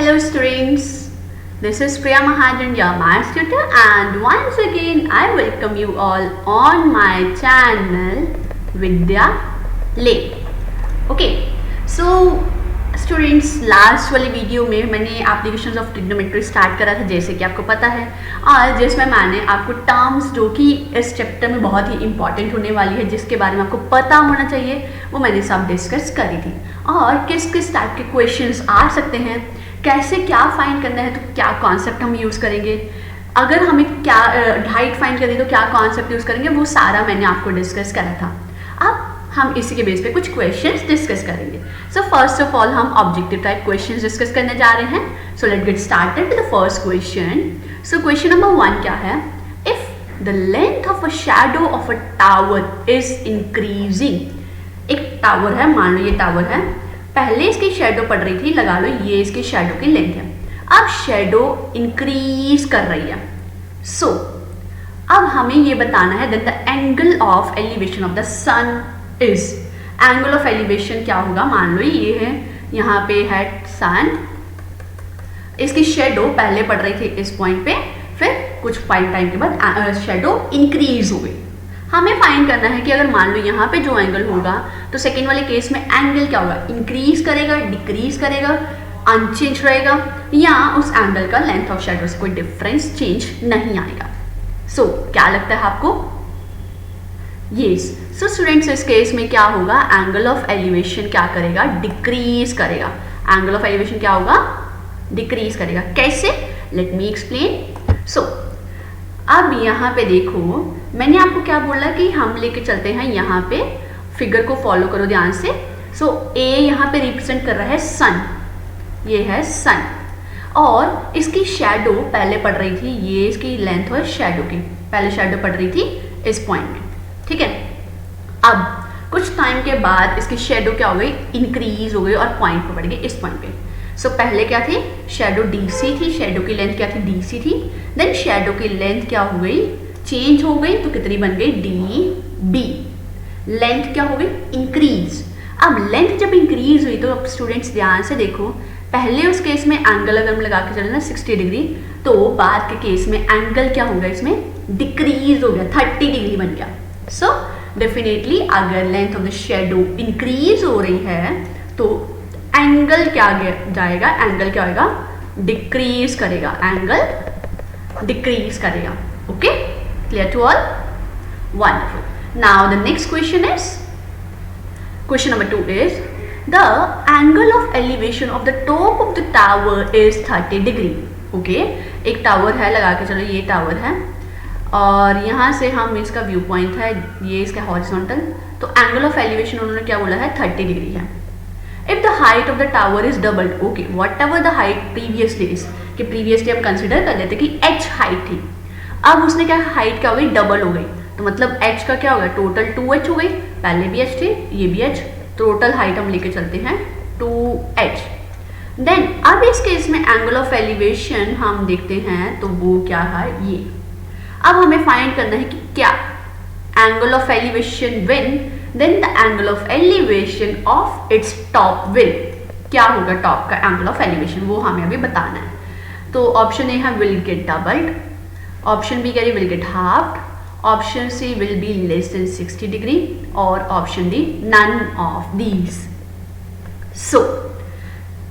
Hello students, this is Priya Mahajan, your maths tutor, and once again I welcome you all on my channel Vidya Lane. Okay, so students last वाली video में मैंने applications of trigonometry start करा था, जैसे कि आपको पता है, और जिसमें मैंने आपको टर्म्स जो कि इस चैप्टर में बहुत ही इंपॉर्टेंट होने वाली है, जिसके बारे में आपको पता होना चाहिए, वो मैंने सब डिस्कस करी थी। और किस किस टाइप के क्वेश्चंस आ सकते हैं, कैसे क्या फाइंड करना है, तो क्या कॉन्सेप्ट हम यूज़ करेंगे, अगर हमें क्या हाइट फाइंड करनी तो क्या कॉन्सेप्ट यूज़ करेंगे, वो सारा मैंने आपको डिस्कस करा था। अब हम इसी के बेस पे कुछ क्वेश्चंस डिस्कस करेंगे। सो फर्स्ट ऑफ ऑल हम ऑब्जेक्टिव टाइप क्वेश्चंस डिस्कस करने जा रहे हैं। So let's get started with the first question. So question number 1 क्या है? If the length of a shadow of a tower is increasing. एक tower है, मान लो ये टावर है, पहले इसकी शेडो पड़ रही थी, लगा लो ये इसकी शेडो की लेंथ है, अब शेडो इंक्रीज कर रही है। सो अब हमें ये बताना है that the angle of elevation of the sun is. Angle of elevation क्या होगा? मान लो ये है, यहाँ पे है सन, इसकी शेडो पहले पड़ रही थी इस पॉइंट पे, फिर कुछ टाइम के बाद शेडो इंक्रीज हो गई। हमें फाइंड करना है कि अगर मान लो यहाँ पे जो एंगल होगा तो सेकेंड वाले केस में एंगल क्या होगा? इंक्रीज करेगा, डिक्रीज करेगा, अनचेंज रहेगा, या उस एंगल का लेंथ ऑफ शेडो से कोई डिफरेंस चेंज नहीं आएगा। सो क्या लगता है आपको? यस। सो स्टूडेंट्स इस केस में क्या होगा? एंगल ऑफ एलिवेशन क्या करेगा? डिक्रीज करेगा। एंगल ऑफ एलिवेशन क्या होगा? डिक्रीज करेगा। कैसे? Let me explain. सो अब यहाँ पे देखो, मैंने आपको क्या बोला कि हम लेके चलते हैं यहाँ पे, फिगर को फॉलो करो ध्यान से। सो ए यहाँ पे रिप्रेजेंट कर रहा है सन, ये है सन, और इसकी शेडो पहले पड़ रही थी, ये इसकी लेंथ और शेडो की पहले शेडो पड़ रही थी इस पॉइंट में, ठीक है। अब कुछ टाइम के बाद इसकी शेडो क्या हो गई? इंक्रीज हो गई और पॉइंट पे पड़ गई, इस पॉइंट पे। सो पहले क्या थी? शेडो डीसी थी, शेडो की लेंथ क्या थी? डीसी थी। देन शेडो की लेंथ क्या हो गई? चेंज हो गई, तो कितनी बन गई? D B. लेंथ क्या हो गई? इंक्रीज। अब लेंथ जब इंक्रीज हुई तो अब स्टूडेंट्स ध्यान से देखो, पहले उस केस में एंगल अगर हम लगा के चले ना 60 डिग्री, तो बाद के केस में एंगल क्या होगा? इसमें डिक्रीज हो गया, 30 डिग्री बन गया। सो डेफिनेटली अगर length of the shadow increase हो रही है तो एंगल क्या जाएगा? एंगल क्या होगा? डिक्रीज करेगा, एंगल डिक्रीज करेगा। Okay, clear to all? Wonderful. Now the next question is, question number 2 is the angle of elevation of the top of the tower is 30 degree. Okay, एक tower है, लगा के चलो ये टावर है, और यहाँ से हम इसका व्यू पॉइंट है, ये इसका हॉरिजॉन्टल, तो एंगल ऑफ एलिवेशन उन्होंने क्या बोला है? 30 डिग्री है। If the height of the tower is doubled, okay, what ever the height previously is, कि प्रीवियसली हम कंसिडर कर लेते कि h हाइट थी, अब उसने क्या हाइट क्या हो गई? डबल हो गई, तो मतलब h का क्या हो गया? टोटल 2h हो गई, पहले भी h थी, ये भी h, टोटल हाइट हम लेके चलते हैं 2h। देन अब इस केस में एंगल ऑफ एलिवेशन हम देखते हैं तो वो क्या है? ये। अब हमें फाइंड करना है कि क्या angle of elevation when, then the angle of elevation of its top will, क्या होगा टॉप का एंगल ऑफ एलिवेशन, वो हमें अभी बताना है। तो ऑप्शन ए है will get doubled, option B कह रही will get halved, option C will be less than 60 degree, और option D none of these. So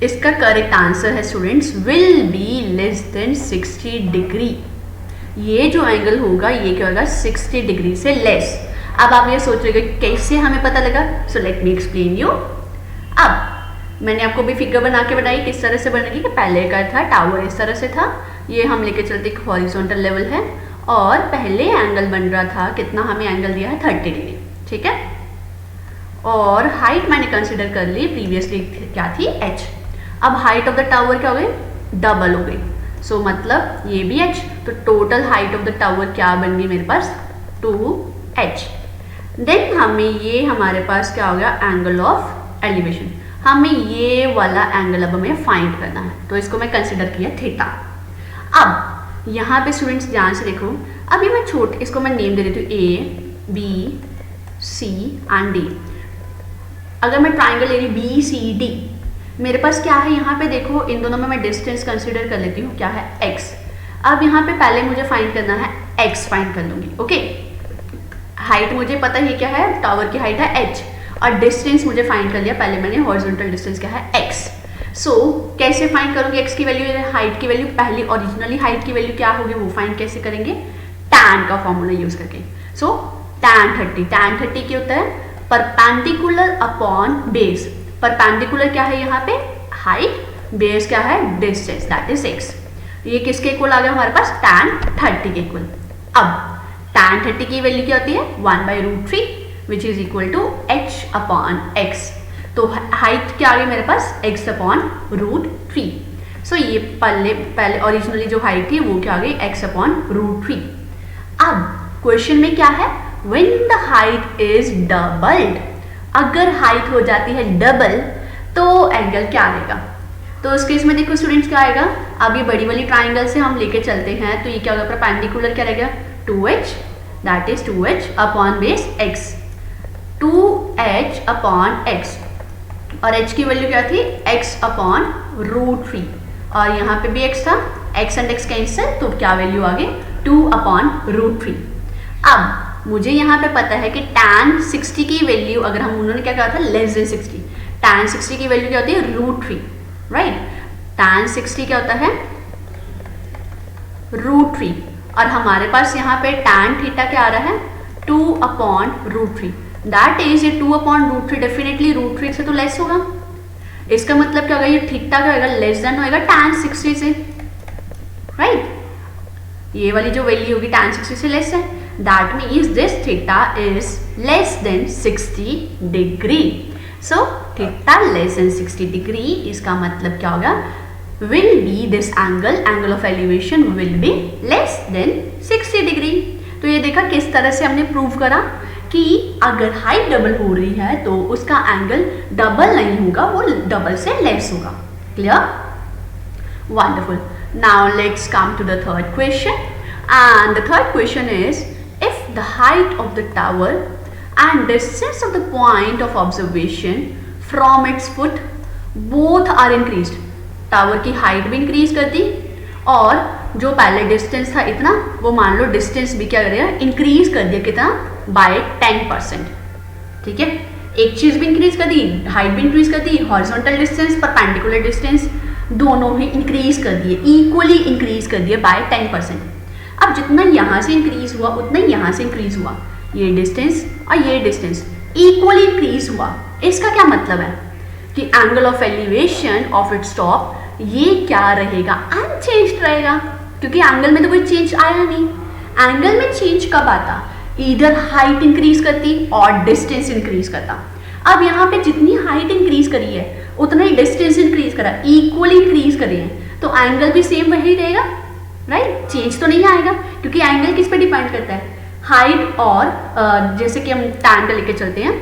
इसका करेक्ट आंसर है students will be less than 60 degree. ये जो angle होगा ये क्या होगा? 60 डिग्री से लेस। अब आप ये सोच रहे हो कैसे हमें पता लगा? So let me explain you. अब मैंने आपको भी फिगर बना के बनाई किस तरह से बनेगी, कि पहले का था टावर इस तरह से था, ये हम लेके चलते एक हॉरिजॉन्टल लेवल है, और पहले एंगल बन रहा था, कितना हमें एंगल दिया है? 30 डिग्री, ठीक है। और हाइट मैंने कंसिडर कर ली, प्रीवियसली क्या थी? h। अब हाइट ऑफ द टावर क्या हो गई? डबल हो गई, सो मतलब ये भी h, तो total height of the tower क्या बन गई मेरे पास? 2h। देन हमें ये हमारे पास क्या हो गया? Angle of elevation. हमें ये वाला एंगल अब हमें फाइंड करना है, तो इसको मैं कंसिडर किया थीटा। अब यहाँ पे स्टूडेंट्स ध्यान से देखो, अभी मैं इसको मैं नेम दे देती हूँ A, B, C and D। अगर मैं ट्राइंगल ले रही BCD, मेरे पास क्या है यहाँ पे देखो, इन दोनों में मैं डिस्टेंस कंसिडर कर लेती हूँ, क्या है x। अब यहाँ पे पहले मुझे फाइंड करना है x, फाइंड कर लूंगी। ओके, हाइट मुझे पता ही क्या है, टावर की हाइट है h, और डिस्टेंस मुझे फाइंड कर लिया पहले मैंने, हॉरिजॉन्टल डिस्टेंस क्या है x। सो कैसे फाइंड करूंगी x की वैल्यू, हाइट की वैल्यू, पहली ओरिजिनली हाइट की वैल्यू क्या होगी वो फाइंड कैसे करेंगे, tan का फॉर्मूला यूज करके। सो tan 30 क्या होता है, परपेंडिकुलर अपॉन बेस। परपेंडिकुलर क्या है यहाँ पे, हाइट, बेस क्या है, डिस्टेंस, दैट इज x। ये किसके इक्वल आ गया हमारे पास, tan 30 के इक्वल। अब tan 30 की वैल्यू क्या होती है, 1/√3 which is equal to h upon x। तो हाइट क्या आ गई मेरे पास, x अपॉन √3। सो ये पहले ओरिजिनली जो हाइट थी वो क्या आ गई, x अपॉन √3। अब क्वेश्चन में क्या है, when the height is doubled, अगर हाइट हो जाती है डबल तो एंगल क्या आएगा। तो उस केस में देखो स्टूडेंट्स क्या आएगा, अब ये बड़ी वाली ट्राइंगल से हम लेके चलते हैं तो ये क्या होगा, परपेंडिकुलर क्या रहेगा, 2h, that is 2h upon base x, 2h upon x, और h की वैल्यू क्या थी, x अपॉन √3, और यहाँ पे भी x था, x एंड x कैंसिल, तो क्या वैल्यू आ गई, 2 अपॉन √3। अब मुझे यहाँ पे पता है कि tan 60 की वैल्यू, अगर हम उन्होंने क्या कहा था, लेस देन 60, tan 60 की वैल्यू क्या होती है, √3, राइट। tan 60 क्या होता है, √3, और हमारे पास यहाँ पे tan थीटा क्या आ रहा है, 2 अपॉन √3, दैट इज ये 2 अपॉन √3 डेफिनेटली √3 से तो लेस होगा। इसका मतलब क्या होगा, ये थीटा क्या होगा, लेस देन होएगा tan 60 से, राइट। ये वाली जो वैल्यू होगी tan 60 से लेस है, that means this theta is less than 60 degree. So theta less than 60 degree, इसका मतलब क्या होगा, will be this angle of elevation will be less than 60 degree। तो ये देखा किस तरह से हमने प्रूव करा कि अगर हाइट डबल हो रही है तो उसका एंगल डबल नहीं होगा, वो डबल से लेस होगा। Clear, wonderful. Now let's come to the third question, and the third question is, if the height of the tower and distance of the point of observation from its foot both are increased, tower की height भी increase कर दी और जो पहले distance था इतना, वो मान लो डिस्टेंस भी क्या करेगा, इंक्रीज कर दिया, कितना, बाय 10%। ठीक है, एक चीज भी इंक्रीज कर दी, हाइट भी इंक्रीज कर दी, हॉरिजॉन्टल डिस्टेंस, परपेंडिकुलर डिस्टेंस दोनों ही इंक्रीज कर दिए, इक्वली इंक्रीज कर दिए बाय 10%। अब जितना यहाँ से इंक्रीज हुआ उतना ही यहाँ से इंक्रीज हुआ, ये डिस्टेंस और ये डिस्टेंस इक्वली इंक्रीज हुआ। इसका क्या मतलब है कि angle of elevation of its top ये क्या रहेगा, अनचेंज्ड रहेगा, क्योंकि एंगल में तो कोई चेंज आया नहीं। एंगल में चेंज कब आता, इधर हाइट इंक्रीज करती और डिस्टेंस इंक्रीज करता। अब यहाँ पे जितनी हाइट इंक्रीज करी है उतना ही डिस्टेंस इंक्रीज करा, इक्वली इंक्रीज करी है, तो एंगल भी सेम वही रहेगा, राइट। चेंज तो नहीं आएगा, क्योंकि एंगल किस पे डिपेंड करता है, हाइट और जैसे कि हम tan का लेके चलते हैं,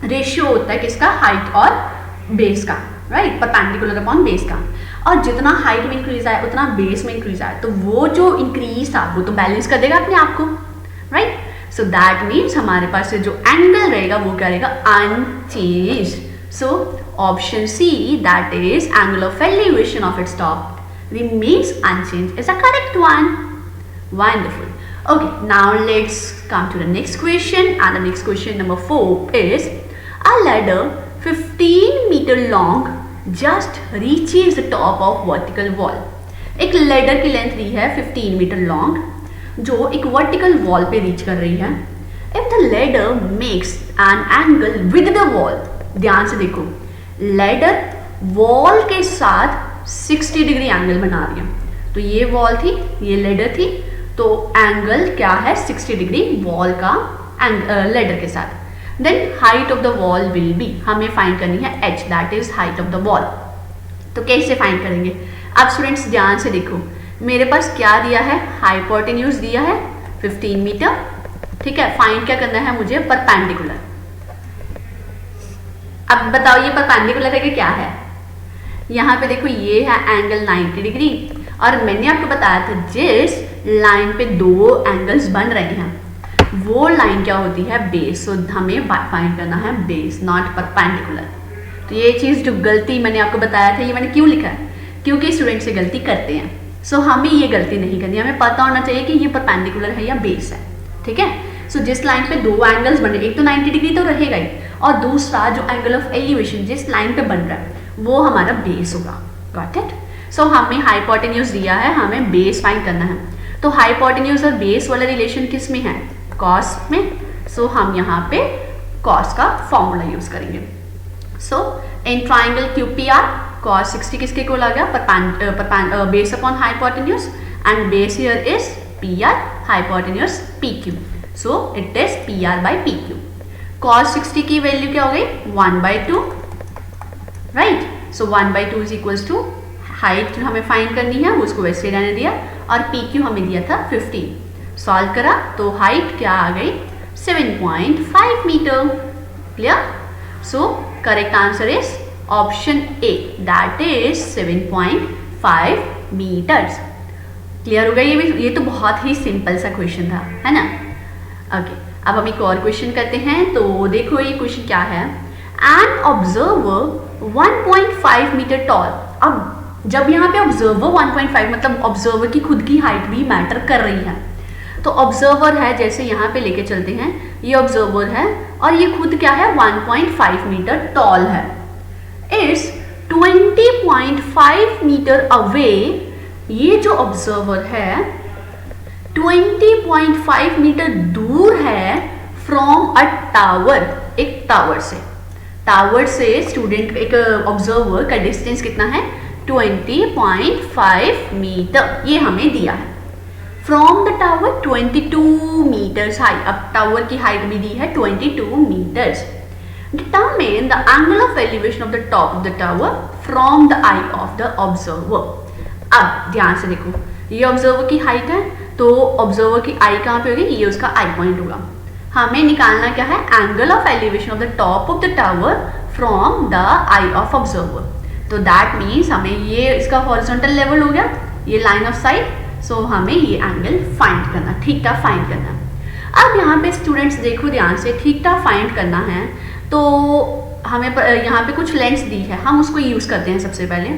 रेशियो होता है किसका, हाइट और बेस का, राइट, परपेंडिकुलर अपॉन बेस का। और जितना हाइट में इंक्रीज आया उतना बेस में इंक्रीज आया, तो वो जो इंक्रीज था वो तो बैलेंस कर देगा अपने आप को, राइट। सो दैट मीन्स हमारे पास जो एंगल रहेगा वो क्या रहेगा, unchanged. So option C, that is angle of elevation of its top remains unchanged is a correct one. Wonderful. Okay, now let's come to the next question, and the next question number 4 is, a ladder 15 meter long just reaches the top of vertical wall. एक ladder की length दी है 15 metre long जो एक vertical wall पे reach कर रही है। If the ladder makes an angle with the wall, ध्यान से देखो, लैडर वॉल के साथ 60 डिग्री एंगल बना रही है, तो ये वॉल थी, ये लेडर थी, तो एंगल क्या है, 60 डिग्री वॉल का लेडर के साथ। Then height of the wall will be, हमें फाइंड करनी है h, that is height of the wall. तो कैसे फाइंड करेंगे, अब स्टूडेंट्स ध्यान से देखो, मेरे पास क्या दिया है, हाइपोटेन्यूज दिया है 15 मीटर, ठीक है। फाइंड क्या करना है मुझे, परपेंडिकुलर। अब बताओ ये परपेंडिकुलर है कि क्या है, यहाँ पे देखो ये है एंगल 90 डिग्री, और मैंने आपको बताया था जिस लाइन पे दो एंगल्स बन रहे हैं वो लाइन क्या होती है, बेस। सो हमें फाइंड करना है बेस, नॉट परपेंडिकुलर। तो ये चीज़ जो गलती मैंने आपको बताया था, ये मैंने क्यों लिखा है, क्योंकि स्टूडेंट से गलती करते हैं। सो हमें ये गलती नहीं करनी, हमें पता होना चाहिए कि ये परपेंडिकुलर है या बेस है, ठीक है। सो जिस लाइन पे दो एंगल्स बन रहे हैं, एक तो 90 डिग्री तो रहेगा ही, और दूसरा जो एंगल ऑफ एलिवेशन जिस लाइन पे बन रहा है वो हमारा बेस होगा। Got it. सो हमें हाइपोटेन्यूज दिया है, हमें बेस फाइंड करना है। तो हाइपोटेन्यूज और बेस वाला रिलेशन किस में है, कॉस में। सो हम यहाँ पे कॉस का फॉर्मूला यूज करेंगे। सो इन ट्राइंगल QPR cos 60 किसके इक्वल आ गया, base upon hypotenuse, and base here is PR, hypotenuse PQ। So it is PR by PQ। cos 60 की वैल्यू क्या हो गई, 1/2, right. So 1/2 is equals to height हमें find करनी है, उसको वैसे रहने दिया, और PQ हमें दिया था 15। सॉल्व करा तो हाइट क्या आ गई, 7.5 meter. Clear. So correct answer is option A, that is 7.5 meters. Clear हो गया ये तो बहुत ही सिंपल सा क्वेश्चन था, है ना। ओके, अब हम एक और क्वेश्चन करते हैं। तो देखो ये क्वेश्चन क्या है, एन ऑब्जर्वर 1.5 मीटर टॉल। अब जब यहाँ पे ऑब्जर्वर 1.5 मतलब ऑब्जर्वर की खुद की हाइट भी मैटर कर रही है। तो ऑब्जर्वर है, जैसे यहाँ पे लेके चलते हैं, ये ऑब्जर्वर है और ये खुद क्या है, 1.5 मीटर टॉल है। इस 20.5 मीटर अवे, ये जो ऑब्जर्वर है 20.5 मीटर दूर है फ्रॉम अ टावर, एक टावर से स्टूडेंट एक ऑब्जर्वर का डिस्टेंस कितना है, 20.5 मीटर, ये हमें दिया है। From the tower 22 meters high, अब टावर की हाइट भी दी है 22 meters. Determine the angle of elevation of the top of the tower from the eye of the observer. अब ध्यान से देखो, ये ऑब्जर्वर की हाइट है, तो ऑब्जर्वर की आई कहाँ पे होगी, ये उसका आई पॉइंट होगा। हमें निकालना क्या है, angle of elevation of the top of the tower from the eye of observer. तो दैट मीन्स हमें ये इसका हॉरिजॉन्टल लेवल हो गया, ये लाइन ऑफ साइट। सो हमें ये एंगल फाइंड करना, थीटा फाइंड करना। अब यहाँ पे स्टूडेंट्स देखो ध्यान से, थीटा फाइंड करना है तो हमें यहाँ पे कुछ लेंथ दी है, हम उसको यूज़ करते हैं सबसे पहले।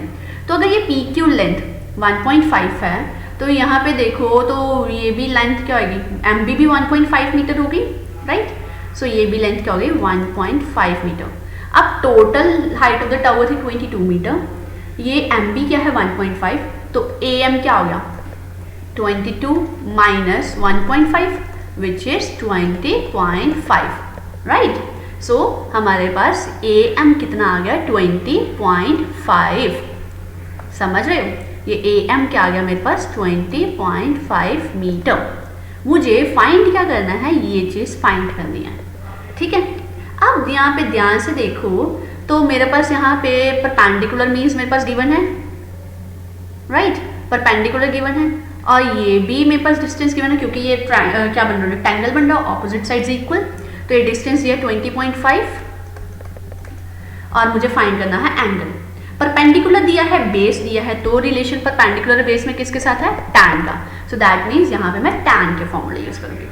तो अगर ये PQ लेंथ 1.5 है, तो यहाँ पे देखो तो ये भी लेंथ क्या होगी, MB भी 1.5 मीटर होगी, राइट। सो ये भी लेंथ क्या होगी, 1.5 मीटर। अब total height of the tower थी 22 मीटर, ये MB क्या है 1.5, तो AM क्या हो गया 22 माइनस 1.5 विच इज 20.5, राइट। सो हमारे पास AM कितना आ गया 20.5, समझ रहे हो, ये AM क्या आ गया मेरे पास 20.5 मीटर। मुझे फाइंड क्या करना है, ये चीज़ फाइंड करनी है, ठीक है। अब यहाँ पे ध्यान से देखो तो मेरे पास यहाँ पे परपेंडिकुलर मीन्स मेरे पास गिवन है, राइट, परपेंडिकुलर गिवन है, और ये भी मेरे पास डिस्टेंस गिवन है क्योंकि ये क्या बन रहा है, रेक्टेंगल बन रहा है, ऑपोजिट साइड्स इक्वल। तो ये डिस्टेंस दिया 20.5 और मुझे फाइंड करना है एंगल। परपेंडिकुलर दिया है, बेस दिया है, तो रिलेशन परपेंडिकुलर बेस में किसके साथ है, टैन का। सो दैट मीन्स यहाँ पे मैं टैन के फॉर्मूला यूज करूंगी।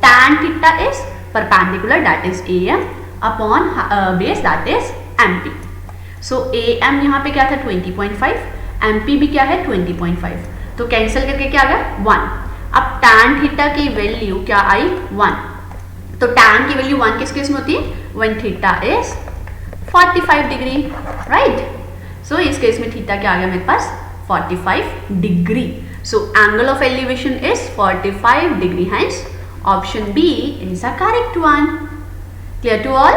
Tan theta is perpendicular that is AM upon base that is MP। So AM यहाँ पे क्या था 20.5, MP भी क्या है 20.5, तो कैंसिल करके क्या आ गया 1। अब टैन थीटा की वैल्यू क्या आई 1, तो टैन की वैल्यू 1 किस केस में होती है, when theta is 45 degree, right. So इस केस में थीटा क्या आ गया मेरे पास 45 degree. So angle of elevation is 45 degree, hence option B is a correct one. Clear to all,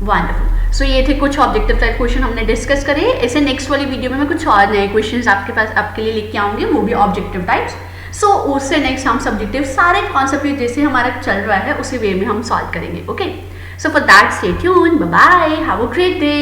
wonderful. So ये थे कुछ ऑब्जेक्टिव टाइप क्वेश्चन हमने डिस्कस करे। इसे नेक्स्ट वाली वीडियो में मैं कुछ और नए क्वेश्चंस आपके पास आपके लिए लेके आऊंगी, वो भी ऑब्जेक्टिव टाइप्स। सो उससे नेक्स्ट हम सब्जेक्टिव सारे कॉन्सेप्ट जैसे हमारा चल रहा है उसी वे में हम सॉल्व करेंगे। Okay, so for that stay tuned, bye bye, have a great day.